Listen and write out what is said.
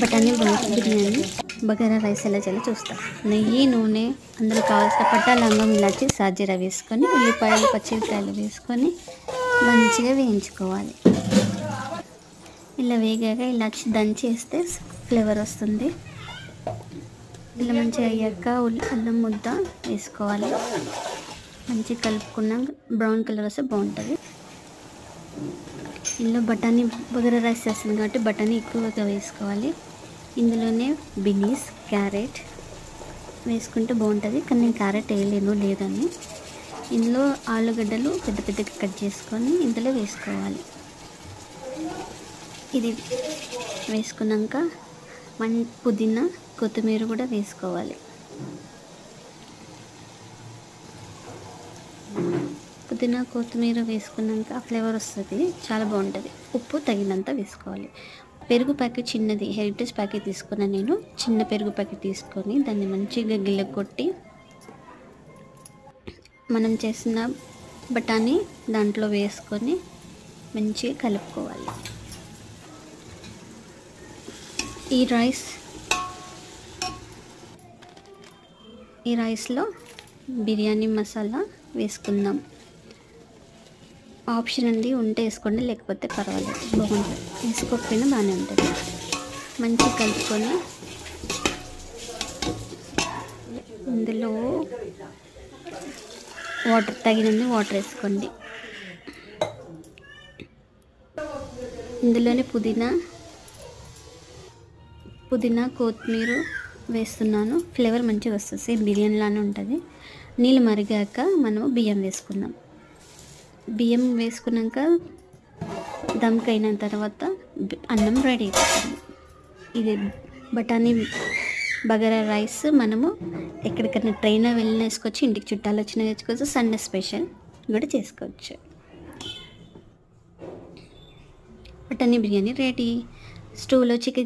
బఠానీ బిర్యానీ బగారా రైస్ ఎలా చేయాలో చూస్తాం. నెయ్యి, నూనె, అందులో కావాల్సిన పట్టా, లవంగం, ఇలాచి, సాజీరా వేసుకొని ఉల్లిపాయలు, పచ్చిమిరపకాయలు వేసుకొని మంచిగా వేయించుకోవాలి. ఇలా వేగాక ఇలాచి దంచి వేస్తే ఫ్లేవర్ వస్తుంది. ఇలా మంచిగా అయ్యాక అల్లం ముద్ద వేసుకోవాలి. మంచిగా కలుపుకున్నాక బ్రౌన్ కలర్ వస్తే బాగుంటుంది. ఇందులో బఠానీ బగారా రైస్ చేస్తుంది కాబట్టి బఠానీ ఎక్కువగా వేసుకోవాలి. ఇందులోనే బీన్స్, క్యారెట్ వేసుకుంటే బాగుంటుంది. కానీ నేను క్యారెట్ లేదని ఇందులో ఆలుగడ్డలు పెద్ద పెద్దగా కట్ చేసుకొని ఇందులో వేసుకోవాలి. ఇది వేసుకున్నాక పుదీనా, కొత్తిమీర కూడా వేసుకోవాలి. పుదీనా, కొత్తిమీర వేసుకున్నాక ఆ ఫ్లేవర్ వస్తుంది, చాలా బాగుంటుంది. ఉప్పు తగినంత వేసుకోవాలి. పెరుగు ప్యాకెట్ చిన్నది హెరిటేజ్ ప్యాకెట్ తీసుకున్నాను నేను. చిన్న పెరుగు ప్యాకెట్ తీసుకొని దాన్ని మంచిగా గిల్లకొట్టి మనం చేసిన బఠానీ దాంట్లో వేసుకొని మంచిగా కలుపుకోవాలి. ఈ రైస్లో బిర్యానీ మసాలా వేసుకుందాం. ఆప్షన్ అండి, ఉంటే వేసుకోండి, లేకపోతే పర్వాలేదు, బాగుంటుంది. వేసుకోకపోయినా బాగానే ఉంటుంది. మంచిగా కలుపుకొని ఇందులో తగినన్ని వాటర్ వేసుకోండి. ఇందులోనే పుదీనా, కొత్తిమీర వేస్తున్నాను. ఫ్లేవర్ మంచిగా వస్తుంది, సేమ్ బిర్యానీలానే ఉంటుంది. నీళ్ళు మరిగాక మనము బియ్యం వేసుకుందాం. బియ్యం వేసుకున్నాక దమ్కి అయిన తర్వాత అన్నం రెడీ అయిపోతుంది. ఇది బఠానీ బగారా రైస్ మనము ఎక్కడికైనా ట్రైన్ వెళ్ళిన వేసుకోవచ్చు, ఇంటికి చుట్టాలు వచ్చిన వేసుకోవచ్చు, సండే స్పెషల్ కూడా చేసుకోవచ్చు. బఠానీ బిర్యానీ రెడీ. స్టవ్లో చికెన్